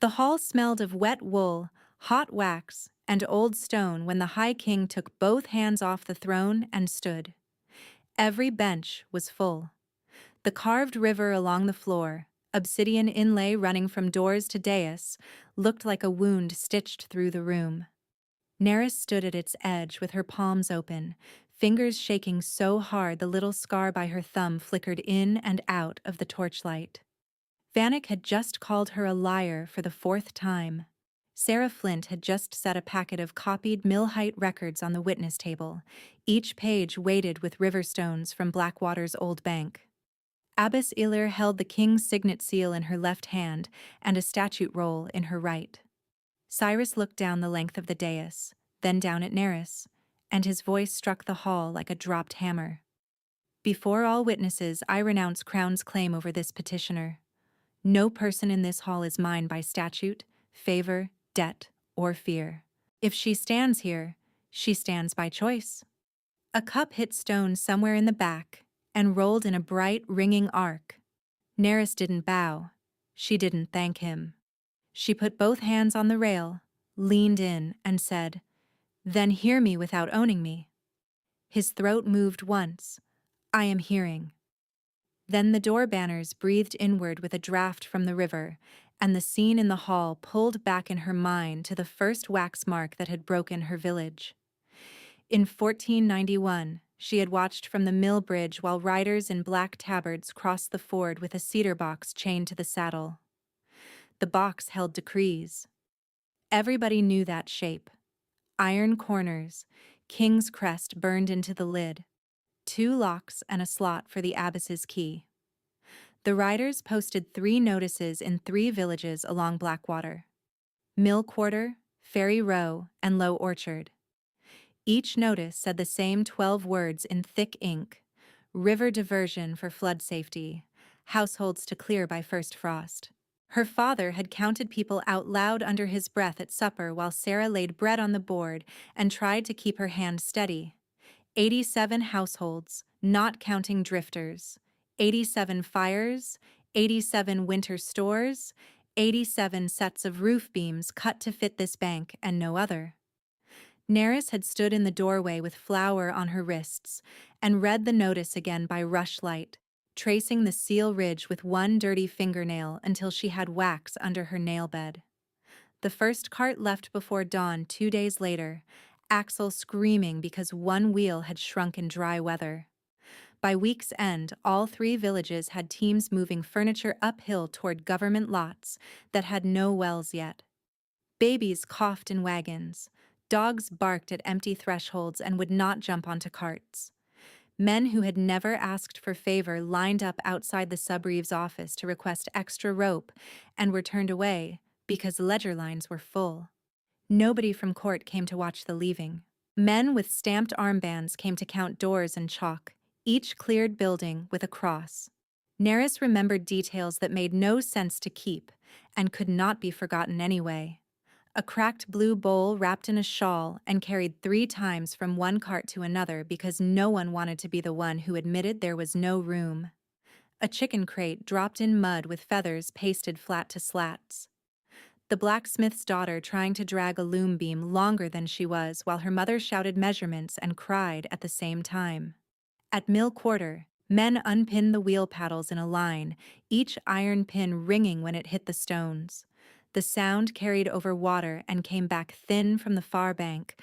The hall smelled of wet wool, hot wax, and old stone when the High King took both hands off the throne and stood. Every bench was full. The carved river along the floor, obsidian inlay running from doors to dais, looked like a wound stitched through the room. Neris stood at its edge with her palms open, fingers shaking so hard the little scar by her thumb flickered in and out of the torchlight. Vanek had just called her a liar for the fourth time. Sarah Flint had just set a packet of copied Millhite records on the witness table, each page weighted with river stones from Blackwater's old bank. Abbess Ilir held the king's signet seal in her left hand and a statute roll in her right. Cyrus looked down the length of the dais, then down at Neris, and his voice struck the hall like a dropped hammer. Before all witnesses, I renounce Crown's claim over this petitioner. No person in this hall is mine by statute, favor, debt, or fear. If she stands here, she stands by choice. A cup hit stone somewhere in the back and rolled in a bright, ringing arc. Neris didn't bow. She didn't thank him. She put both hands on the rail, leaned in, and said, "Then hear me without owning me." His throat moved once. "I am hearing." Then the door banners breathed inward with a draft from the river, and the scene in the hall pulled back in her mind to the first wax mark that had broken her village. In 1491, she had watched from the mill bridge while riders in black tabards crossed the ford with a cedar box chained to the saddle. The box held decrees. Everybody knew that shape. Iron corners, king's crest burned into the lid, 2 locks and a slot for the abbess's key. The riders posted 3 notices in 3 villages along Blackwater: Mill Quarter, Ferry Row, and Low Orchard. Each notice said the same 12 words in thick ink: river diversion for flood safety, households to clear by first frost. Her father had counted people out loud under his breath at supper while Sarah laid bread on the board and tried to keep her hand steady. 87 households, not counting drifters. 87 fires, 87 winter stores, 87 sets of roof beams cut to fit this bank and no other. Neris had stood in the doorway with flour on her wrists and read the notice again by rushlight, tracing the seal ridge with one dirty fingernail until she had wax under her nail bed. The first cart left before dawn 2 days later, Axel screaming because one wheel had shrunk in dry weather. By week's end, all 3 villages had teams moving furniture uphill toward government lots that had no wells yet. Babies coughed in wagons. Dogs barked at empty thresholds and would not jump onto carts. Men who had never asked for favor lined up outside the sub-reeve's office to request extra rope and were turned away because ledger lines were full. Nobody from court came to watch the leaving. Men with stamped armbands came to count doors and chalk, each cleared building with a cross. Neris remembered details that made no sense to keep and could not be forgotten anyway. A cracked blue bowl wrapped in a shawl and carried 3 times from one cart to another because no one wanted to be the one who admitted there was no room. A chicken crate dropped in mud with feathers pasted flat to slats. The blacksmith's daughter trying to drag a loom beam longer than she was while her mother shouted measurements and cried at the same time. At Mill Quarter, men unpinned the wheel paddles in a line, each iron pin ringing when it hit the stones. The sound carried over water and came back thin from the far bank,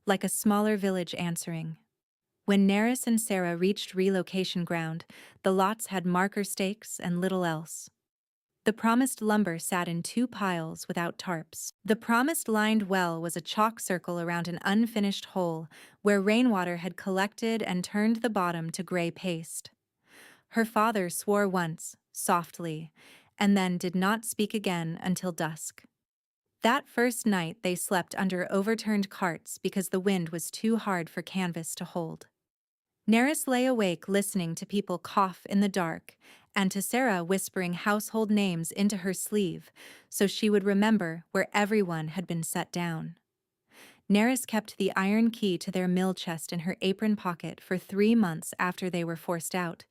like a smaller village answering. When Neris and Sarah reached relocation ground, the lots had marker stakes and little else. The promised lumber sat in 2 piles without tarps. The promised lined well was a chalk circle around an unfinished hole where rainwater had collected and turned the bottom to gray paste. Her father swore once, softly, and then did not speak again until dusk. That first night they slept under overturned carts because the wind was too hard for canvas to hold. Neris lay awake listening to people cough in the dark and to Sarah whispering household names into her sleeve so she would remember where everyone had been set down. Neris kept the iron key to their mill chest in her apron pocket for 3 months after they were forced out,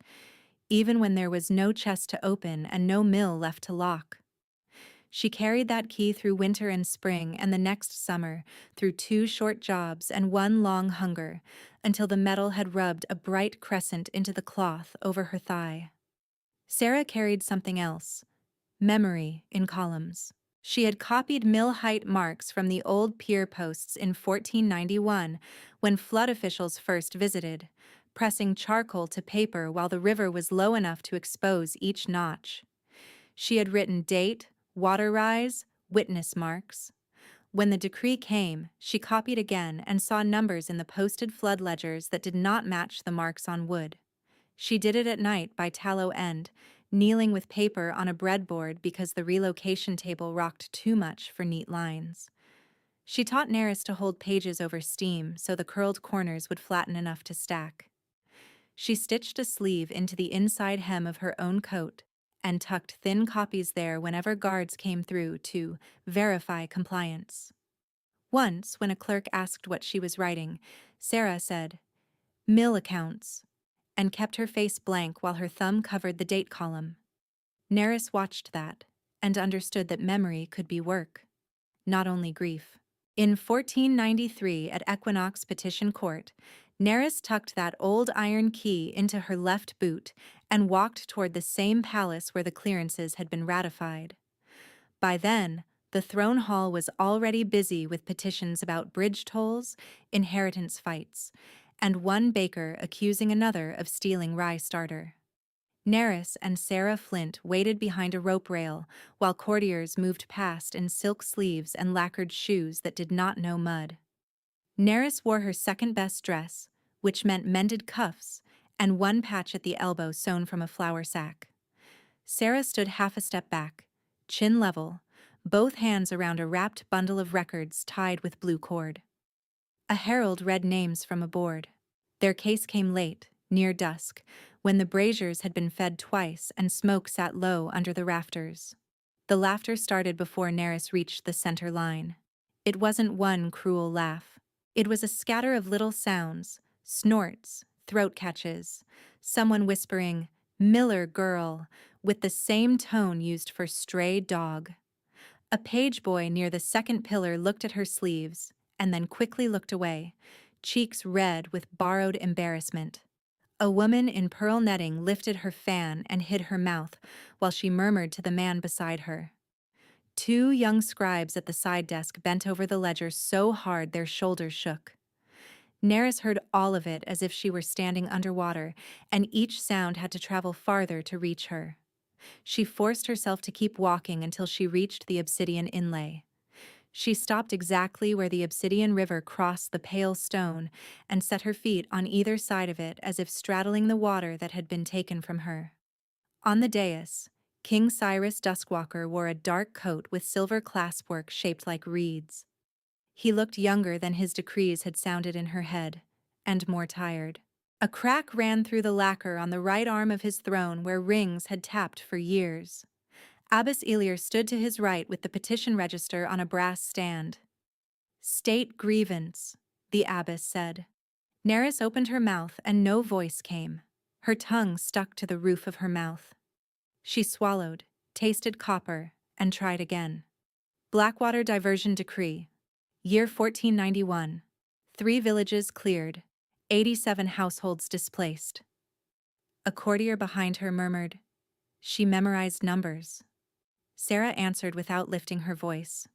even when there was no chest to open and no mill left to lock. She carried that key through winter and spring and the next summer, through 2 short jobs and 1 long hunger, until the metal had rubbed a bright crescent into the cloth over her thigh. Sarah carried something else, memory in columns. She had copied mill-height marks from the old pier posts in 1491 when flood officials first visited, pressing charcoal to paper while the river was low enough to expose each notch. She had written date, water rise, witness marks. When the decree came, she copied again and saw numbers in the posted flood ledgers that did not match the marks on wood. She did it at night by tallow end, kneeling with paper on a breadboard because the relocation table rocked too much for neat lines. She taught Neris to hold pages over steam so the curled corners would flatten enough to stack. She stitched a sleeve into the inside hem of her own coat and tucked thin copies there whenever guards came through to verify compliance. Once, when a clerk asked what she was writing, Sarah said, "Mill accounts," and kept her face blank while her thumb covered the date column. Neris watched that and understood that memory could be work, not only grief. In 1493 at Equinox Petition Court, Neris tucked that old iron key into her left boot and walked toward the same palace where the clearances had been ratified. By then, the throne hall was already busy with petitions about bridge tolls, inheritance fights, and one baker accusing another of stealing rye starter. Neris and Sarah Flint waited behind a rope rail while courtiers moved past in silk sleeves and lacquered shoes that did not know mud. Neris wore her second-best dress, which meant mended cuffs and one patch at the elbow sewn from a flour sack. Sarah stood half a step back, chin level, both hands around a wrapped bundle of records tied with blue cord. A herald read names from a board. Their case came late, near dusk, when the braziers had been fed twice and smoke sat low under the rafters. The laughter started before Neris reached the center line. It wasn't one cruel laugh. It was a scatter of little sounds, snorts, throat catches, someone whispering, "Miller girl," with the same tone used for stray dog. A page boy near the second pillar looked at her sleeves, and then quickly looked away, cheeks red with borrowed embarrassment. A woman in pearl netting lifted her fan and hid her mouth while she murmured to the man beside her. 2 young scribes at the side desk bent over the ledger so hard their shoulders shook. Neris heard all of it as if she were standing underwater, and each sound had to travel farther to reach her. She forced herself to keep walking until she reached the obsidian inlay. She stopped exactly where the obsidian river crossed the pale stone and set her feet on either side of it as if straddling the water that had been taken from her. On the dais, King Cyrus Duskwalker wore a dark coat with silver claspwork shaped like reeds. He looked younger than his decrees had sounded in her head, and more tired. A crack ran through the lacquer on the right arm of his throne where rings had tapped for years. Abbess Elir stood to his right with the petition register on a brass stand. "State grievance," the abbess said. Neris opened her mouth and no voice came. Her tongue stuck to the roof of her mouth. She swallowed, tasted copper, and tried again. Blackwater Diversion Decree. Year 1491. 3 villages cleared. 87 households displaced. A courtier behind her murmured, "She memorized numbers." Sarah answered without lifting her voice.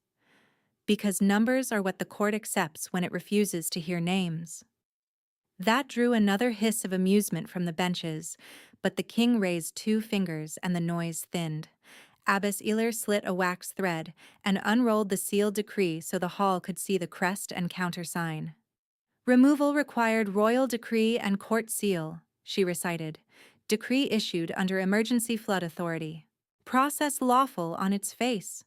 "Because numbers are what the court accepts when it refuses to hear names." That drew another hiss of amusement from the benches, but the king raised 2 fingers and the noise thinned. Abbess Elir slit a wax thread and unrolled the sealed decree so the hall could see the crest and countersign. "Removal required royal decree and court seal," she recited. "Decree issued under emergency flood authority. Process lawful on its face."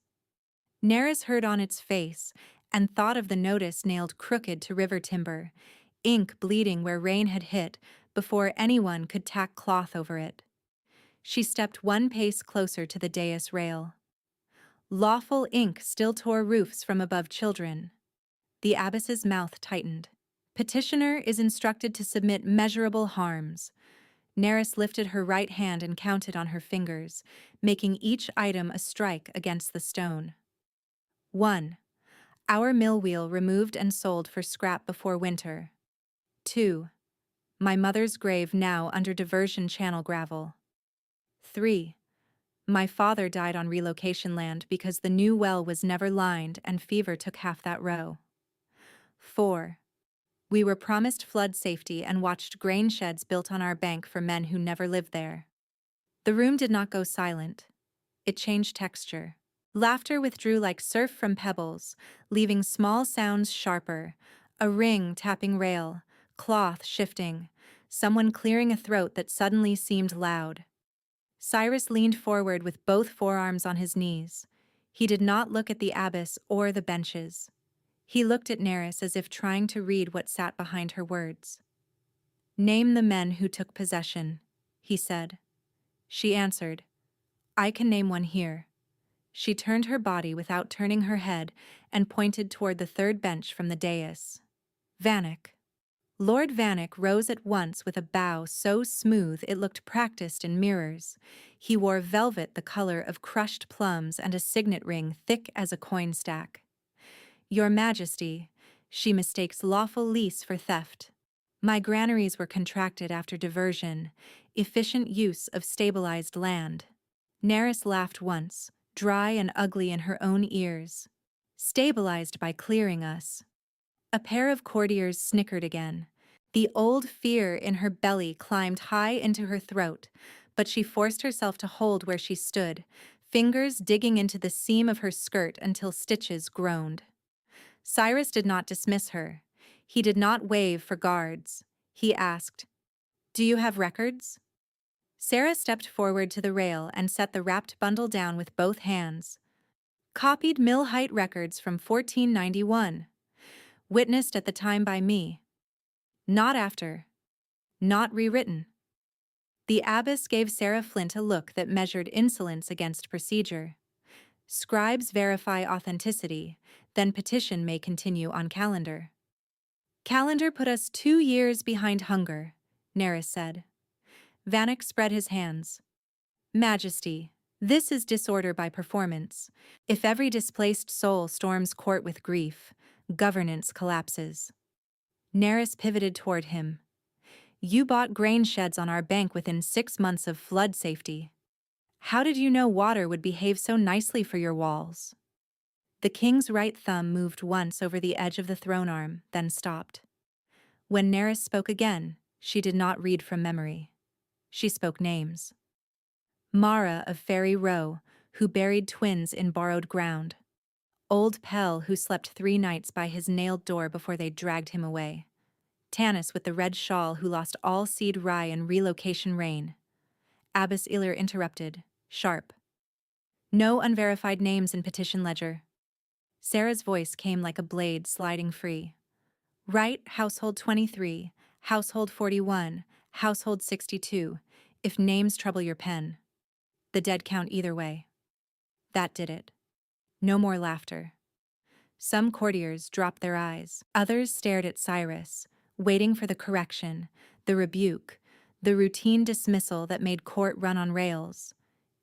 Neris heard "on its face" and thought of the notice nailed crooked to river timber, ink bleeding where rain had hit before anyone could tack cloth over it. She stepped 1 pace closer to the dais rail. Lawful ink still tore roofs from above children. The abbess's mouth tightened. "Petitioner is instructed to submit measurable harms. Neris lifted her right hand and counted on her fingers, making each item a strike against the stone. 1. Our mill wheel removed and sold for scrap before winter. 2. My mother's grave now under diversion channel gravel. 3. My father died on relocation land because the new well was never lined and fever took half that row. 4. We were promised flood safety and watched grain sheds built on our bank for men who never lived there. The room did not go silent. It changed texture. Laughter withdrew like surf from pebbles, leaving small sounds sharper, a ring tapping rail, cloth shifting, someone clearing a throat that suddenly seemed loud. Cyrus leaned forward with both forearms on his knees. He did not look at the abyss or the benches. He looked at Neris as if trying to read what sat behind her words. "Name the men who took possession," he said. She answered, "I can name one here." She turned her body without turning her head and pointed toward the third bench from the dais. Vanek. Lord Vanek rose at once with a bow so smooth it looked practiced in mirrors. He wore velvet the color of crushed plums and a signet ring thick as a coin stack. "Your Majesty, she mistakes lawful lease for theft. My granaries were contracted after diversion, efficient use of stabilized land." Neris laughed once, dry and ugly in her own ears. "Stabilized by clearing us." A pair of courtiers snickered again. The old fear in her belly climbed high into her throat, but she forced herself to hold where she stood, fingers digging into the seam of her skirt until stitches groaned. Cyrus did not dismiss her. He did not wave for guards. He asked, "Do you have records?" Sarah stepped forward to the rail and set the wrapped bundle down with both hands. "Copied mill height records from 1491. Witnessed at the time by me. Not after. Not rewritten." The abbess gave Sarah Flint a look that measured insolence against procedure. "Scribes verify authenticity, then petition may continue on calendar." "Calendar put us 2 years behind hunger," Neris said. Vanek spread his hands. "Majesty, this is disorder by performance. If every displaced soul storms court with grief, governance collapses." Neris pivoted toward him. "You bought grain sheds on our bank within 6 months of flood safety. How did you know water would behave so nicely for your walls?" The king's right thumb moved once over the edge of the throne arm, then stopped. When Neris spoke again, she did not read from memory. She spoke names. Mara of Fairy Row, who buried twins in borrowed ground. Old Pell, who slept 3 nights by his nailed door before they dragged him away. Tanis with the red shawl, who lost all seed rye in relocation rain. Abbess Ilir interrupted, sharp. "No unverified names in petition ledger." Sarah's voice came like a blade sliding free. "Write household 23, household 41, household 62, if names trouble your pen. The dead count either way." That did it. No more laughter. Some courtiers dropped their eyes. Others stared at Cyrus, waiting for the correction, the rebuke, the routine dismissal that made court run on rails.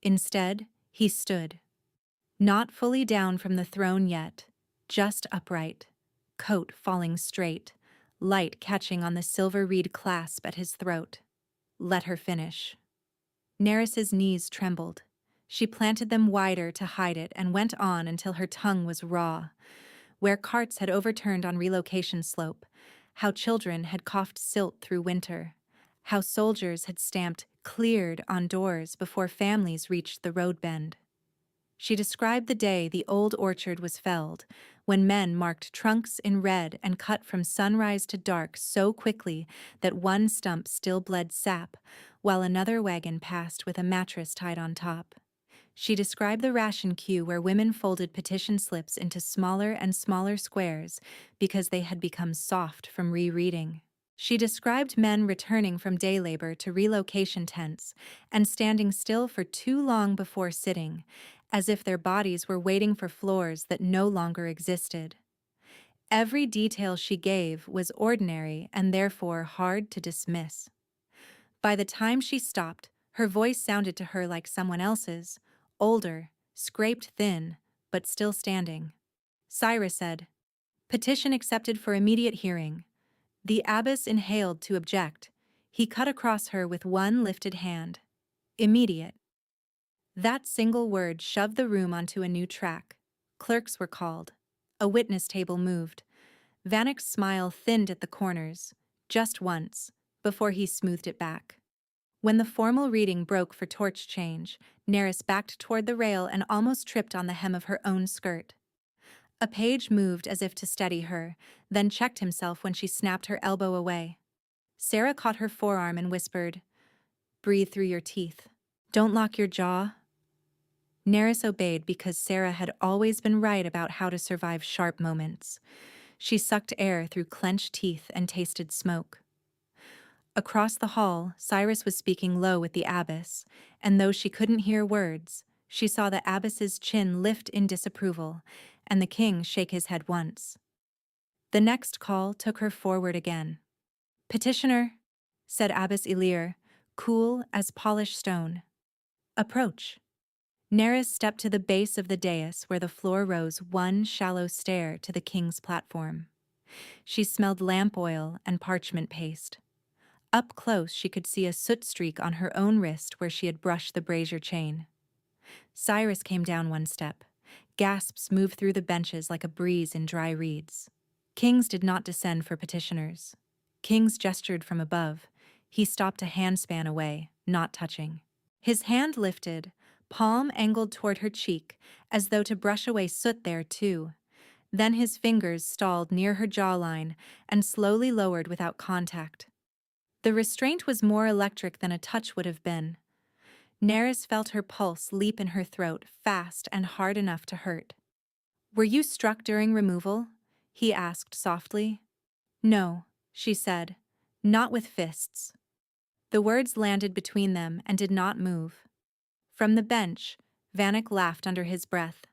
Instead, he stood. Not fully down from the throne yet, just upright, coat falling straight, light catching on the silver reed clasp at his throat. Let her finish. Neris's knees trembled. She planted them wider to hide it and went on until her tongue was raw. Where carts had overturned on relocation slope, how children had coughed silt through winter, how soldiers had stamped "cleared" on doors before families reached the road bend. She described the day the old orchard was felled, when men marked trunks in red and cut from sunrise to dark so quickly that one stump still bled sap, while another wagon passed with a mattress tied on top. She described the ration queue where women folded petition slips into smaller and smaller squares because they had become soft from rereading. She described men returning from day labor to relocation tents and standing still for too long before sitting, as if their bodies were waiting for floors that no longer existed. Every detail she gave was ordinary and therefore hard to dismiss. By the time she stopped, her voice sounded to her like someone else's, older, scraped thin, but still standing. Cyrus said, "Petition accepted for immediate hearing." The abbess inhaled to object. He cut across her with one lifted hand. Immediate. That single word shoved the room onto a new track. Clerks were called. A witness table moved. Vanek's smile thinned at the corners, just once, before he smoothed it back. When the formal reading broke for torch change, Neris backed toward the rail and almost tripped on the hem of her own skirt. A page moved as if to steady her, then checked himself when she snapped her elbow away. Sarah caught her forearm and whispered, "Breathe through your teeth. Don't lock your jaw." Neris obeyed because Sarah had always been right about how to survive sharp moments. She sucked air through clenched teeth and tasted smoke. Across the hall, Cyrus was speaking low with the abbess, and though she couldn't hear words, she saw the abbess's chin lift in disapproval, and the king shake his head once. The next call took her forward again. "Petitioner," said Abbess Elir, cool as polished stone. "Approach." Neris stepped to the base of the dais where the floor rose one shallow stair to the king's platform. She smelled lamp oil and parchment paste. Up close, she could see a soot streak on her own wrist where she had brushed the brazier chain. Cyrus came down one step. Gasps moved through the benches like a breeze in dry reeds. Kings did not descend for petitioners. Kings gestured from above. He stopped a handspan away, not touching. His hand lifted, palm angled toward her cheek, as though to brush away soot there too. Then his fingers stalled near her jawline and slowly lowered without contact. The restraint was more electric than a touch would have been. Neris felt her pulse leap in her throat, fast and hard enough to hurt. "Were you struck during removal?" he asked softly. "No," she said, "not with fists." The words landed between them and did not move. From the bench, Vanek laughed under his breath.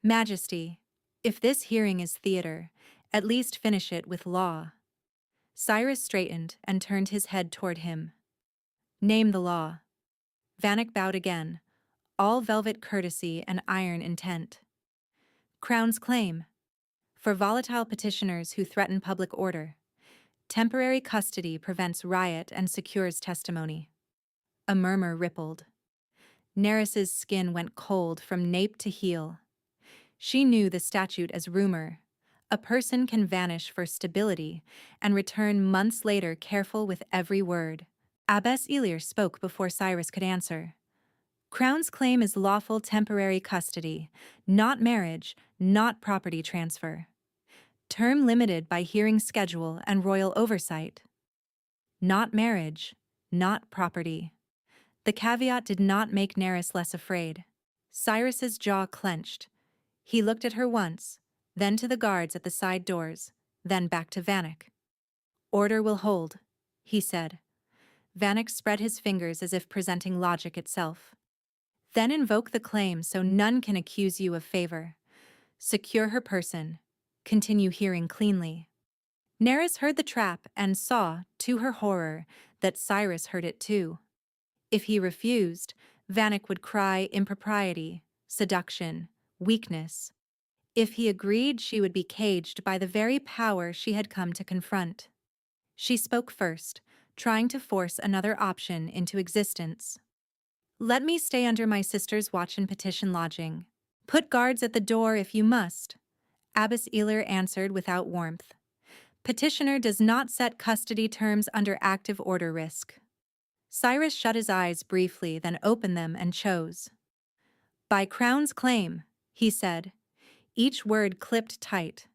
"Majesty, if this hearing is theater, at least finish it with law." Cyrus straightened and turned his head toward him. "Name the law." Vanek bowed again, all velvet courtesy and iron intent. "Crown's claim. For volatile petitioners who threaten public order. Temporary custody prevents riot and secures testimony." A murmur rippled. Neris's skin went cold from nape to heel. She knew the statute as rumor. A person can vanish for stability and return months later careful with every word. Abbess Elir spoke before Cyrus could answer. "Crown's claim is lawful temporary custody, not marriage, not property transfer. Term limited by hearing schedule and royal oversight. Not marriage, not property." The caveat did not make Neris less afraid. Cyrus's jaw clenched. He looked at her once, then to the guards at the side doors, then back to Vanek. "Order will hold," he said. Vanek spread his fingers as if presenting logic itself. "Then invoke the claim so none can accuse you of favor. Secure her person. Continue hearing cleanly." Neris heard the trap and saw, to her horror, that Cyrus heard it too. If he refused, Vanek would cry impropriety, seduction, weakness. If he agreed, she would be caged by the very power she had come to confront. She spoke first, trying to force another option into existence. "Let me stay under my sister's watch and petition lodging. Put guards at the door if you must," Abbess Elir answered without warmth. "Petitioner does not set custody terms under active order risk." Cyrus shut his eyes briefly, then opened them and chose. "By Crown's claim," he said, each word clipped tight.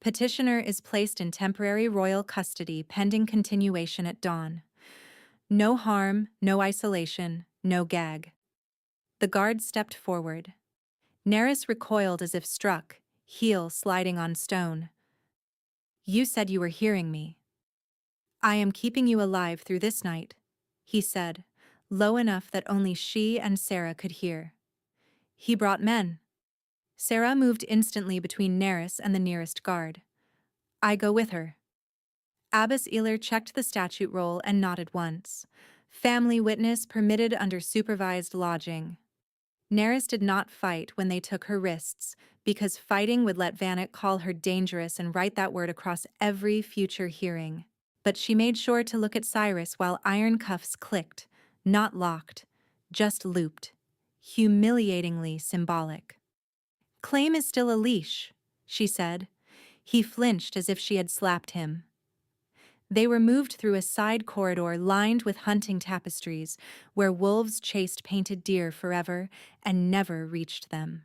"Petitioner is placed in temporary royal custody pending continuation at dawn. No harm, no isolation, no gag." The guard stepped forward. Neris recoiled as if struck, heel sliding on stone. "You said you were hearing me." "I am keeping you alive through this night," he said, low enough that only she and Sarah could hear. "He brought men." Sarah moved instantly between Neris and the nearest guard. "I go with her." Abbess Eler checked the statute roll and nodded once. Family witness permitted under supervised lodging. Neris did not fight when they took her wrists, because fighting would let Vanek call her dangerous and write that word across every future hearing. But she made sure to look at Cyrus while iron cuffs clicked, not locked, just looped. Humiliatingly symbolic. "Claim is still a leash," she said. He flinched as if she had slapped him. They were moved through a side corridor lined with hunting tapestries, where wolves chased painted deer forever and never reached them.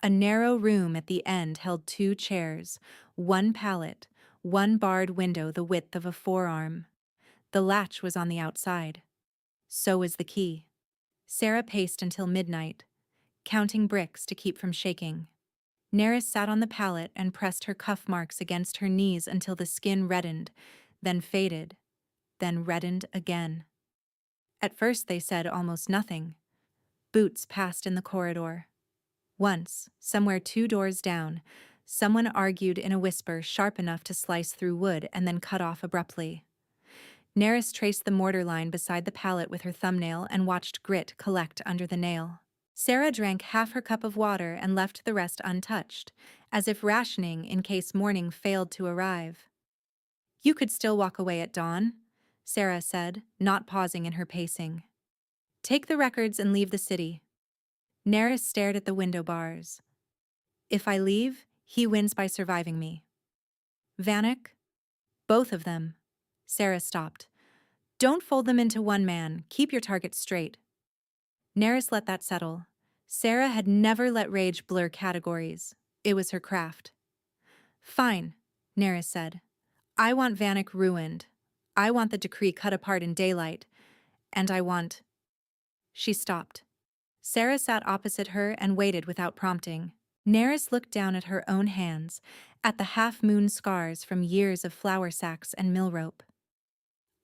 A narrow room at the end held 2 chairs, 1 pallet, 1 barred window the width of a forearm. The latch was on the outside. So was the key. Sarah paced until midnight, counting bricks to keep from shaking. Neris sat on the pallet and pressed her cuff marks against her knees until the skin reddened, then faded, then reddened again. At first they said almost nothing. Boots passed in the corridor. Once, somewhere 2 doors down, someone argued in a whisper sharp enough to slice through wood and then cut off abruptly. Neris traced the mortar line beside the pallet with her thumbnail and watched grit collect under the nail. Sarah drank half her cup of water and left the rest untouched, as if rationing in case morning failed to arrive. "You could still walk away at dawn," Sarah said, not pausing in her pacing. "Take the records and leave the city." Neris stared at the window bars. "If I leave, he wins by surviving me." "Vanek?" "Both of them." Sarah stopped. "Don't fold them into one man. Keep your targets straight." Neris let that settle. Sarah had never let rage blur categories. It was her craft. "Fine," Neris said. "I want Vanek ruined. I want the decree cut apart in daylight. And I want—" She stopped. Sarah sat opposite her and waited without prompting. Neris looked down at her own hands, at the half-moon scars from years of flour sacks and mill rope.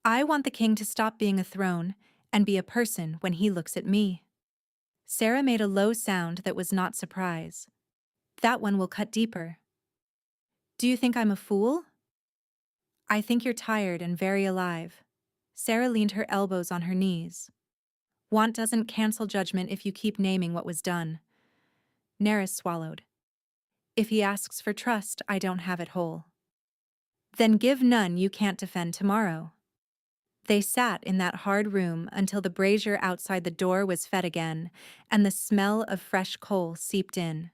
"I want the king to stop being a throne and be a person when he looks at me." Sarah made a low sound that was not surprise. "That one will cut deeper." "Do you think I'm a fool?" "I think you're tired and very alive." Sarah leaned her elbows on her knees. "Want doesn't cancel judgment if you keep naming what was done." Neris swallowed. "If he asks for trust, I don't have it whole." "Then give none you can't defend tomorrow." They sat in that hard room until the brazier outside the door was fed again, and the smell of fresh coal seeped in.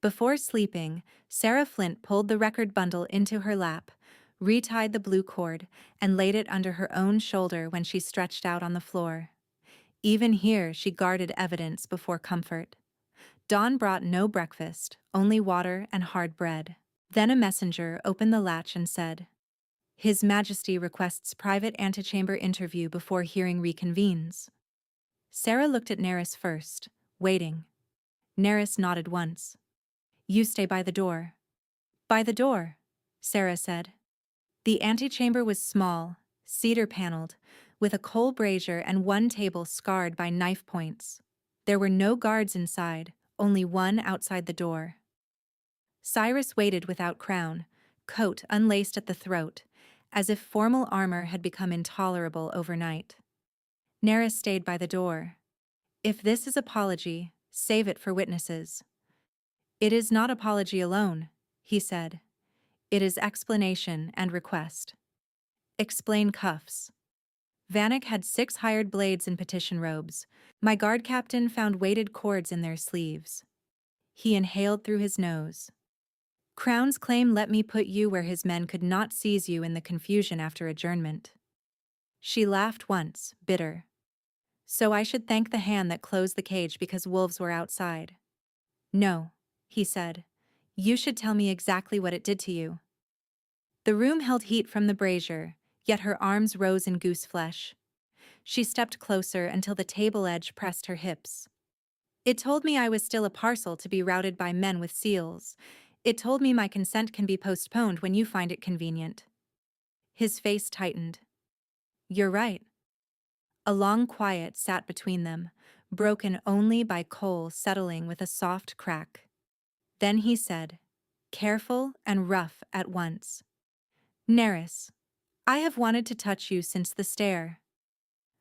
Before sleeping, Sarah Flint pulled the record bundle into her lap, retied the blue cord, and laid it under her own shoulder when she stretched out on the floor. Even here she guarded evidence before comfort. Dawn brought no breakfast, only water and hard bread. Then a messenger opened the latch and said, "His Majesty requests private antechamber interview before hearing reconvenes." Sarah looked at Neris first, waiting. Neris nodded once. "You stay by the door." "By the door," Sarah said. The antechamber was small, cedar-paneled, with a coal brazier and 1 table scarred by knife points. There were no guards inside, only one outside the door. Cyrus waited without crown, coat unlaced at the throat, as if formal armor had become intolerable overnight. Neris stayed by the door. "If this is apology, save it for witnesses." "It is not apology alone," he said. "It is explanation and request." "Explain cuffs." Vanek had 6 hired blades in petition robes. My guard captain found weighted cords in their sleeves. He inhaled through his nose. "Crown's claim let me put you where his men could not seize you in the confusion after adjournment." She laughed once, bitter. "So I should thank the hand that closed the cage because wolves were outside." "No," he said. "You should tell me exactly what it did to you." The room held heat from the brazier, yet her arms rose in goose flesh. She stepped closer until the table edge pressed her hips. "It told me I was still a parcel to be routed by men with seals. It told me my consent can be postponed when you find it convenient." His face tightened. "You're right." A long quiet sat between them, broken only by coal settling with a soft crack. Then he said, careful and rough at once, "Neris, I have wanted to touch you since the stair.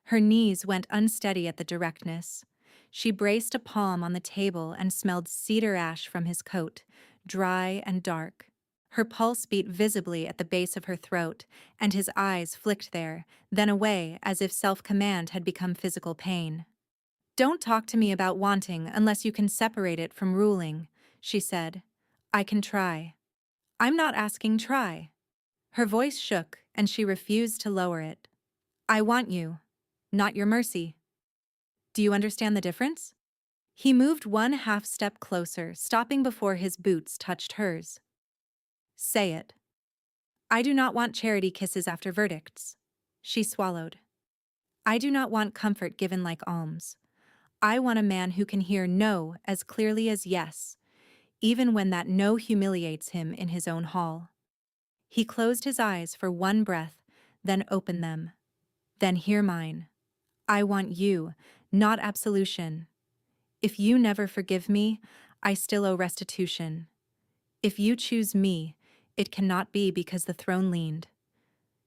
Her knees went unsteady at the directness. She braced a palm on the table and smelled cedar ash from his coat, dry and dark. Her pulse beat visibly at the base of her throat, and his eyes flicked there, then away as if self-command had become physical pain. Don't talk to me about wanting unless you can separate it from ruling, she said. I can try. I'm not asking try. Her voice shook, and she refused to lower it. I want you, not your mercy. Do you understand the difference? He moved one half step closer, stopping before his boots touched hers. Say it. I do not want charity kisses after verdicts. She swallowed. I do not want comfort given like alms. I want a man who can hear no as clearly as yes, even when that no humiliates him in his own hall. He closed his eyes for one breath, then opened them. Then hear mine. I want you, not absolution. If you never forgive me, I still owe restitution. If you choose me, it cannot be because the throne leaned.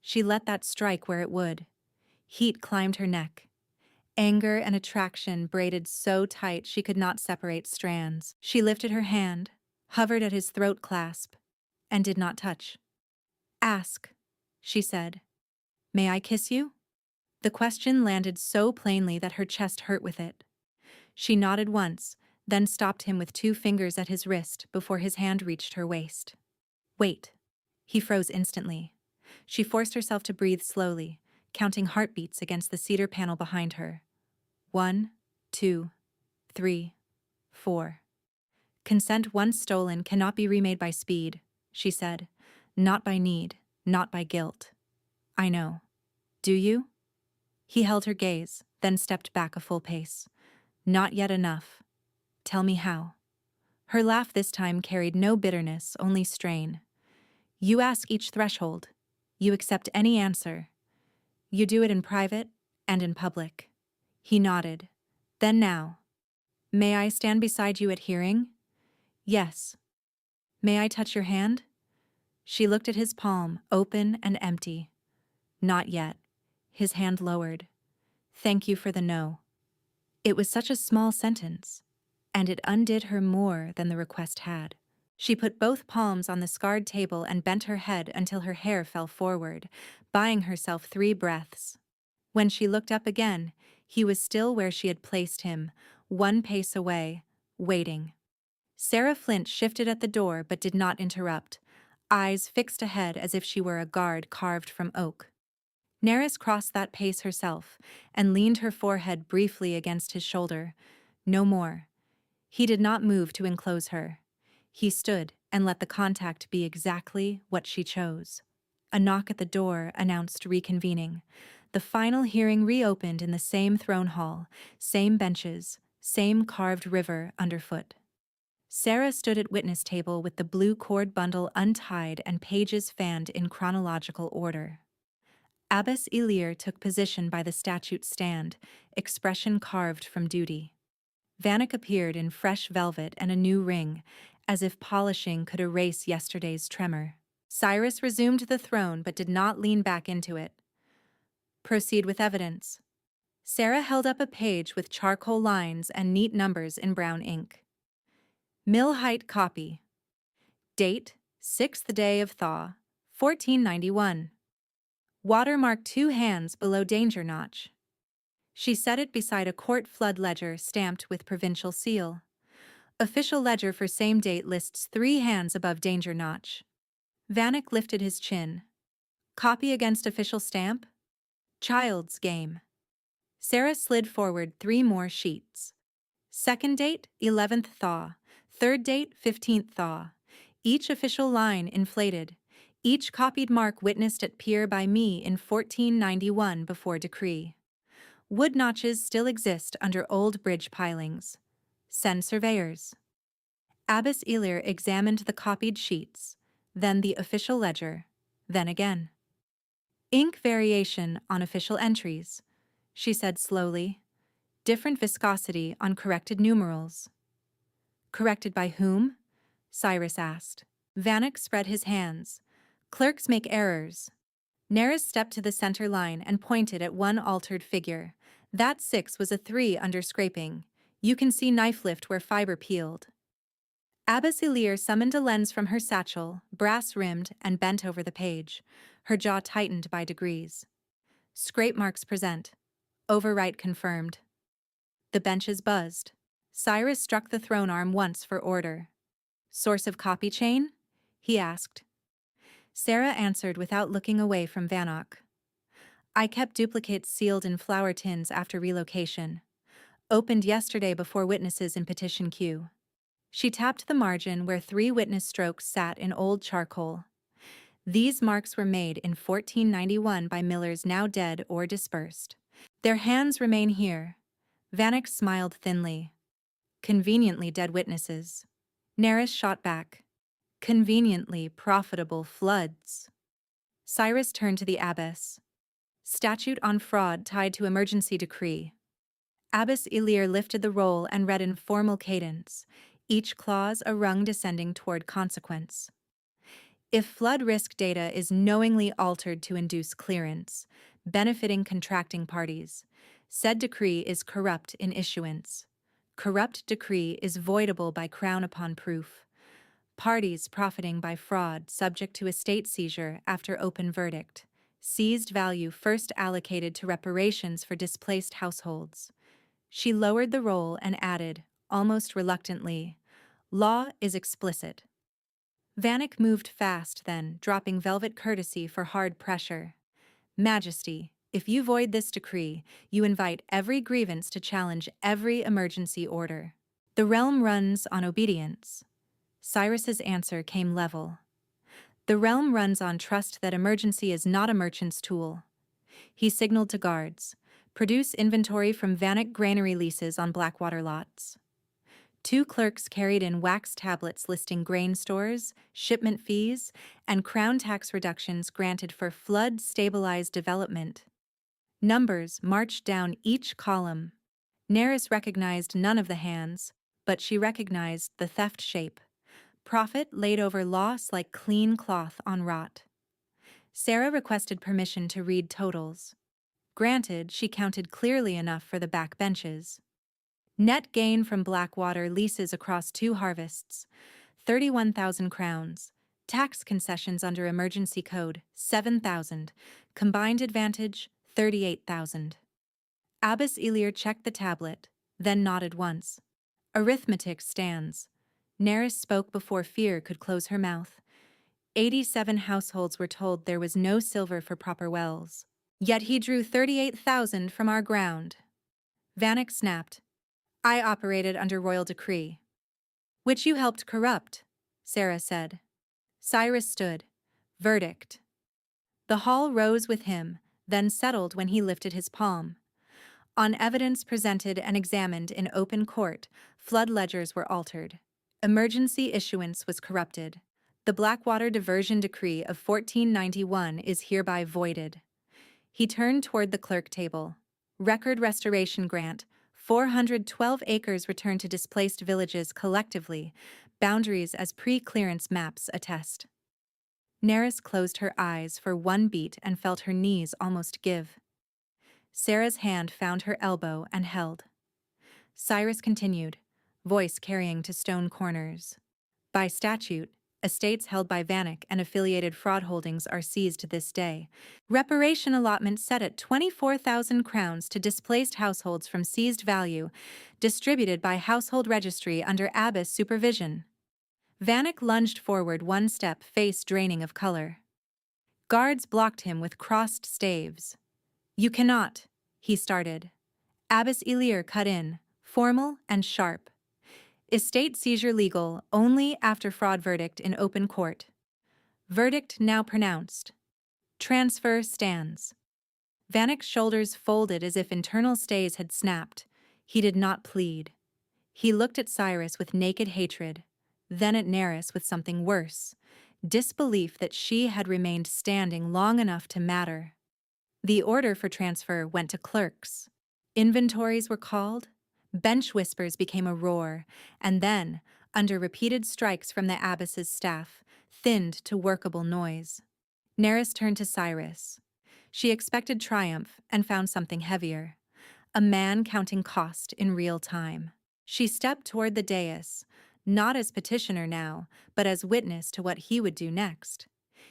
She let that strike where it would. Heat climbed her neck. Anger and attraction braided so tight she could not separate strands. She lifted her hand, hovered at his throat clasp, and did not touch. Ask, she said. May I kiss you? The question landed so plainly that her chest hurt with it. She nodded once, then stopped him with 2 fingers at his wrist before his hand reached her waist. Wait. He froze instantly. She forced herself to breathe slowly, counting heartbeats against the cedar panel behind her. 1, 2, 3, 4. Consent once stolen cannot be remade by speed, she said. Not by need, not by guilt. I know. Do you? He held her gaze, then stepped back a full pace. Not yet enough. Tell me how. Her laugh this time carried no bitterness, only strain. You ask each threshold. You accept any answer. You do it in private and in public. He nodded. Then now. May I stand beside you at hearing? Yes. May I touch your hand? She looked at his palm, open and empty. Not yet. His hand lowered. Thank you for the no. It was such a small sentence, and it undid her more than the request had. She put both palms on the scarred table and bent her head until her hair fell forward, buying herself 3 breaths. When she looked up again, he was still where she had placed him, 1 pace away, waiting. Sarah Flint shifted at the door but did not interrupt, eyes fixed ahead as if she were a guard carved from oak. Neris crossed that pace herself and leaned her forehead briefly against his shoulder. No more. He did not move to enclose her. He stood and let the contact be exactly what she chose. A knock at the door announced reconvening. The final hearing reopened in the same throne hall, same benches, same carved river underfoot. Sarah stood at witness table with the blue cord bundle untied and pages fanned in chronological order. Abbess Elir took position by the statute stand, expression carved from duty. Vanek appeared in fresh velvet and a new ring, as if polishing could erase yesterday's tremor. Cyrus resumed the throne but did not lean back into it. Proceed with evidence. Sarah held up a page with charcoal lines and neat numbers in brown ink. Mill height copy. Date, 6th day of thaw, 1491. Watermark 2 hands below danger notch. She set it beside a court flood ledger stamped with provincial seal. Official ledger for same date lists 3 hands above danger notch. Vanek lifted his chin. Copy against official stamp? Child's game. Sarah slid forward 3 more sheets. Second date, 11th thaw. Third date, 15th thaw. Each official line inflated. Each copied mark witnessed at pier by me in 1491 before decree. Wood notches still exist under old bridge pilings. Send surveyors. Abbess Elir examined the copied sheets, then the official ledger, then again. Ink variation on official entries, she said slowly. Different viscosity on corrected numerals. Corrected by whom? Cyrus asked. Vanek spread his hands. Clerks make errors. Neris stepped to the center line and pointed at one altered figure. That 6 was a 3 under scraping. You can see knife lift where fiber peeled. Abbess Ilir summoned a lens from her satchel, brass-rimmed, and bent over the page. Her jaw tightened by degrees. Scrape marks present. Overwrite confirmed. The benches buzzed. Cyrus struck the throne arm once for order. Source of copy chain? He asked. Sarah answered without looking away from Vanok. I kept duplicates sealed in flour tins after relocation. Opened yesterday before witnesses in petition queue. She tapped the margin where 3 witness strokes sat in old charcoal. These marks were made in 1491 by millers now dead or dispersed. Their hands remain here. Vanek smiled thinly. Conveniently dead witnesses. Neris shot back. Conveniently profitable floods. Cyrus turned to the abbess. Statute on fraud tied to emergency decree. Abbess Ilir lifted the roll and read in formal cadence, each clause a rung descending toward consequence. If flood risk data is knowingly altered to induce clearance, benefiting contracting parties, said decree is corrupt in issuance. Corrupt decree is voidable by Crown upon proof. Parties profiting by fraud subject to estate seizure after open verdict. Seized value first allocated to reparations for displaced households. She lowered the roll and added, almost reluctantly, law is explicit. Vanek moved fast then, dropping velvet courtesy for hard pressure. Majesty, if you void this decree, you invite every grievance to challenge every emergency order. The realm runs on obedience. Cyrus's answer came level. The realm runs on trust that emergency is not a merchant's tool. He signaled to guards. Produce inventory from Vanek granary leases on Blackwater lots. 2 clerks carried in wax tablets listing grain stores, shipment fees, and crown tax reductions granted for flood-stabilized development. Numbers marched down each column. Neris recognized none of the hands, but she recognized the theft shape. Profit laid over loss like clean cloth on rot. Sarah requested permission to read totals. Granted, she counted clearly enough for the back benches. Net gain from Blackwater leases across 2 harvests, 31,000 crowns. Tax concessions under emergency code, 7,000. Combined advantage, 38,000. Abbess Ilir checked the tablet, then nodded once. Arithmetic stands. Neris spoke before fear could close her mouth. 87 households were told there was no silver for proper wells. Yet he drew 38,000 from our ground. Vanek snapped. I operated under royal decree. Which you helped corrupt, Sarah said. Cyrus stood. Verdict. The hall rose with him, then settled when he lifted his palm. On evidence presented and examined in open court, flood ledgers were altered. Emergency issuance was corrupted. The Blackwater Diversion Decree of 1491 is hereby voided. He turned toward the clerk table. Record restoration grant, 412 acres returned to displaced villages collectively, boundaries as pre-clearance maps attest. Neris closed her eyes for one beat and felt her knees almost give. Sarah's hand found her elbow and held. Cyrus continued, voice carrying to stone corners. By statute, estates held by Vanek and affiliated fraud holdings are seized this day. Reparation allotment set at 24,000 crowns to displaced households from seized value, distributed by household registry under Abbess supervision. Vanek lunged forward one step, face draining of color. Guards blocked him with crossed staves. You cannot, he started. Abbess Ilir cut in, formal and sharp. Estate seizure legal only after fraud verdict in open court. Verdict now pronounced. Transfer stands. Vanek's shoulders folded as if internal stays had snapped. He did not plead. He looked at Cyrus with naked hatred, then at Neris with something worse, disbelief that she had remained standing long enough to matter. The order for transfer went to clerks. Inventories were called. Bench whispers became a roar, and then, under repeated strikes from the abbess's staff, thinned to workable noise. Neris turned to Cyrus. She expected triumph and found something heavier. A man counting cost in real time. She stepped toward the dais, not as petitioner now, but as witness to what he would do next.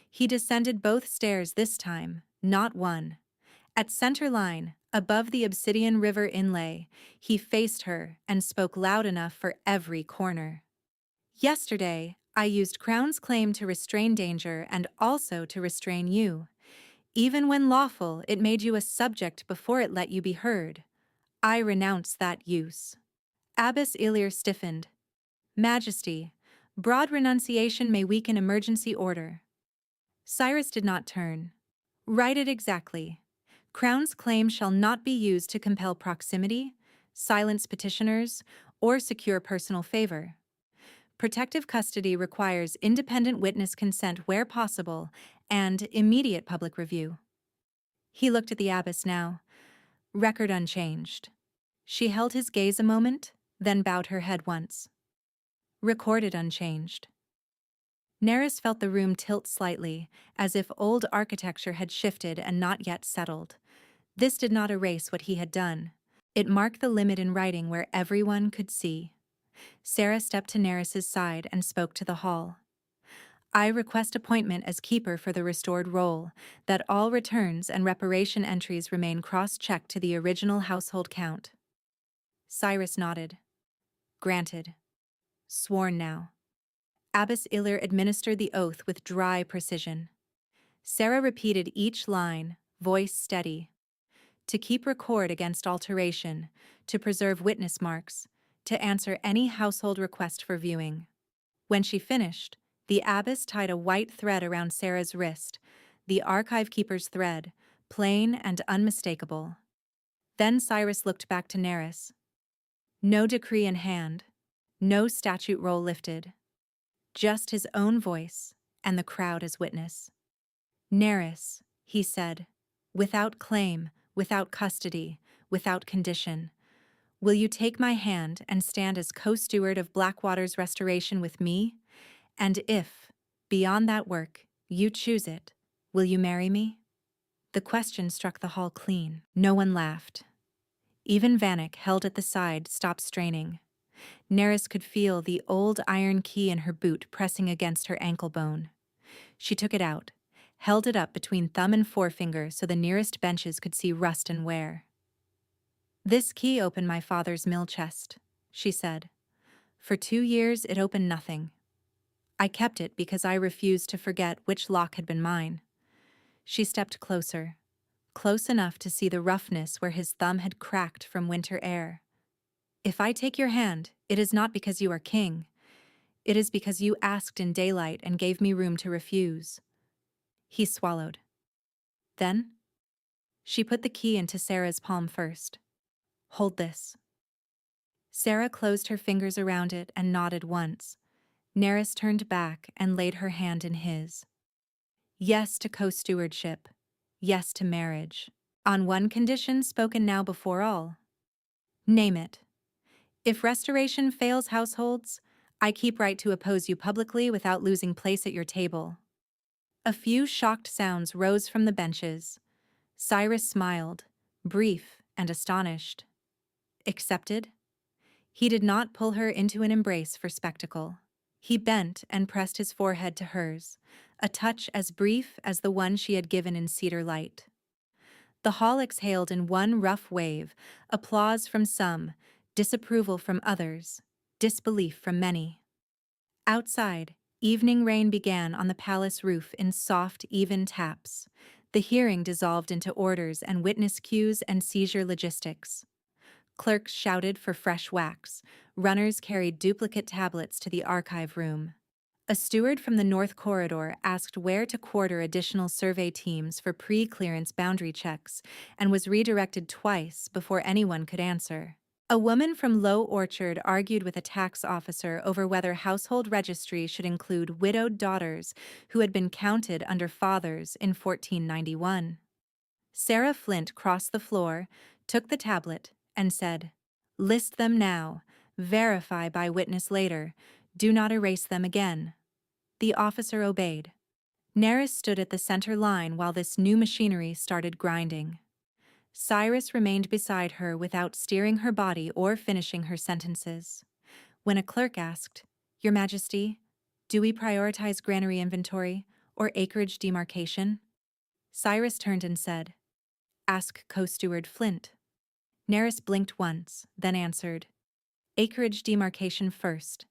He descended both stairs this time, not one. At center line, above the obsidian river inlay, he faced her and spoke loud enough for every corner. Yesterday, I used Crown's claim to restrain danger and also to restrain you. Even when lawful, it made you a subject before it let you be heard. I renounce that use. Abbess Ilir stiffened. Majesty, broad renunciation may weaken emergency order. Cyrus did not turn. Write it exactly. Crown's claim shall not be used to compel proximity, silence petitioners, or secure personal favor. Protective custody requires independent witness consent where possible and immediate public review. He looked at the abbess now, record unchanged. She held his gaze a moment, then bowed her head once. Recorded unchanged. Neris felt the room tilt slightly, as if old architecture had shifted and not yet settled. This did not erase what he had done. It marked the limit in writing where everyone could see. Sarah stepped to Neris's side and spoke to the hall. I request appointment as keeper for the restored roll, that all returns and reparation entries remain cross-checked to the original household count. Cyrus nodded. Granted. Sworn now. Abbess Ilir administered the oath with dry precision. Sarah repeated each line, voice steady. To keep record against alteration, to preserve witness marks, to answer any household request for viewing. When she finished, the abbess tied a white thread around Sarah's wrist, the archive keeper's thread, plain and unmistakable. Then Cyrus looked back to Neris. No decree in hand, no statute roll lifted. Just his own voice, and the crowd as witness. Neris, he said, without claim, without custody, without condition, will you take my hand and stand as co-steward of Blackwater's restoration with me? And if, beyond that work, you choose it, will you marry me? The question struck the hall clean. No one laughed. Even Vanek, held at the side, stopped straining. Neris could feel the old iron key in her boot pressing against her ankle bone. She took it out, held it up between thumb and forefinger so the nearest benches could see rust and wear. This key opened my father's mill chest, she said. For 2 years it opened nothing. I kept it because I refused to forget which lock had been mine. She stepped closer, close enough to see the roughness where his thumb had cracked from winter air. If I take your hand, it is not because you are king. It is because you asked in daylight and gave me room to refuse. He swallowed. Then, she put the key into Sarah's palm first. Hold this. Sarah closed her fingers around it and nodded once. Neris turned back and laid her hand in his. Yes to co-stewardship. Yes to marriage. On one condition spoken now before all. Name it. If restoration fails households, I keep right to oppose you publicly without losing place at your table. A few shocked sounds rose from the benches. Cyrus smiled, brief and astonished. Accepted? He did not pull her into an embrace for spectacle. He bent and pressed his forehead to hers, a touch as brief as the one she had given in Cedar Light. The hall exhaled in one rough wave, applause from some, disapproval from others, disbelief from many. Outside, evening rain began on the palace roof in soft, even taps. The hearing dissolved into orders and witness queues and seizure logistics. Clerks shouted for fresh wax. Runners carried duplicate tablets to the archive room. A steward from the North Corridor asked where to quarter additional survey teams for pre-clearance boundary checks and was redirected twice before anyone could answer. A woman from Low Orchard argued with a tax officer over whether household registry should include widowed daughters who had been counted under fathers in 1491. Sarah Flint crossed the floor, took the tablet, and said, "List them now, verify by witness later, do not erase them again." The officer obeyed. Neris stood at the center line while this new machinery started grinding. Cyrus remained beside her without steering her body or finishing her sentences. When a clerk asked, "Your Majesty, do we prioritize granary inventory or acreage demarcation?" Cyrus turned and said, "Ask co-steward Flint." Neris blinked once, then answered, "Acreage demarcation first.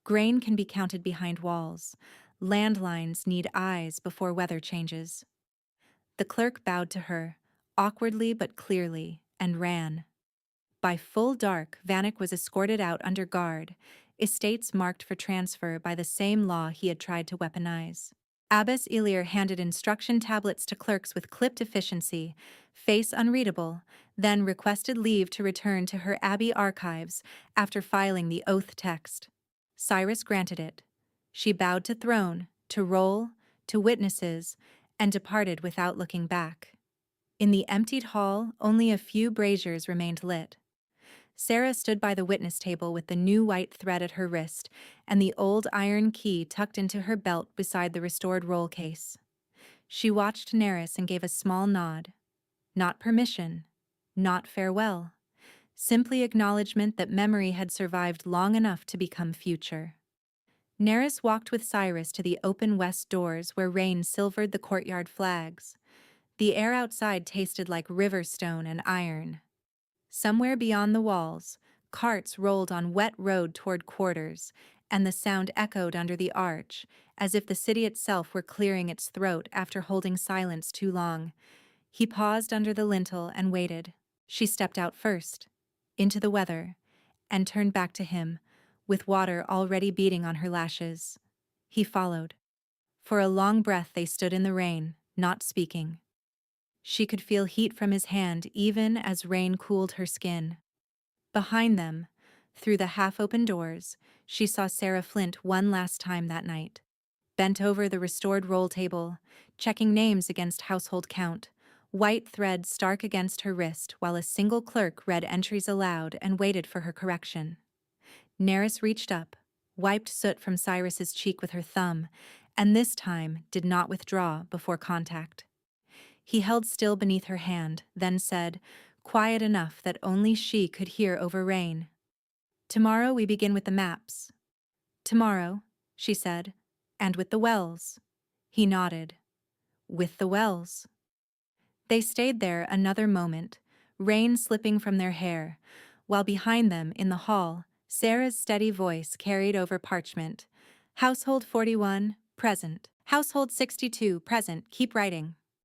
Grain can be counted behind walls. Landlines need eyes before weather changes." The clerk bowed to her, awkwardly but clearly, and ran. By full dark, Vanek was escorted out under guard, estates marked for transfer by the same law he had tried to weaponize. Abbess Elir handed instruction tablets to clerks with clipped efficiency, face unreadable, then requested leave to return to her abbey archives after filing the oath text. Cyrus granted it. She bowed to throne, to roll, to witnesses, and departed without looking back. In the emptied hall, only a few braziers remained lit. Sarah stood by the witness table with the new white thread at her wrist and the old iron key tucked into her belt beside the restored roll case. She watched Neris and gave a small nod. Not permission, not farewell, simply acknowledgement that memory had survived long enough to become future. Neris walked with Cyrus to the open west doors where rain silvered the courtyard flags. The air outside tasted like river stone and iron. Somewhere beyond the walls, carts rolled on wet road toward quarters, and the sound echoed under the arch, as if the city itself were clearing its throat after holding silence too long. He paused under the lintel and waited. She stepped out first, into the weather, and turned back to him, with water already beating on her lashes. He followed. For a long breath they stood in the rain, not speaking. She could feel heat from his hand even as rain cooled her skin. Behind them, through the half-open doors, she saw Sarah Flint one last time that night. Bent over the restored roll table, checking names against household count, white thread stark against her wrist while a single clerk read entries aloud and waited for her correction. Neris reached up, wiped soot from Cyrus's cheek with her thumb, and this time did not withdraw before contact. He held still beneath her hand, then said, quiet enough that only she could hear over rain, "Tomorrow we begin with the maps." "Tomorrow," she said, "and with the wells." He nodded. "With the wells." They stayed there another moment, rain slipping from their hair, while behind them in the hall, Sarah's steady voice carried over parchment. "Household 41, present. Household 62, present. Keep writing."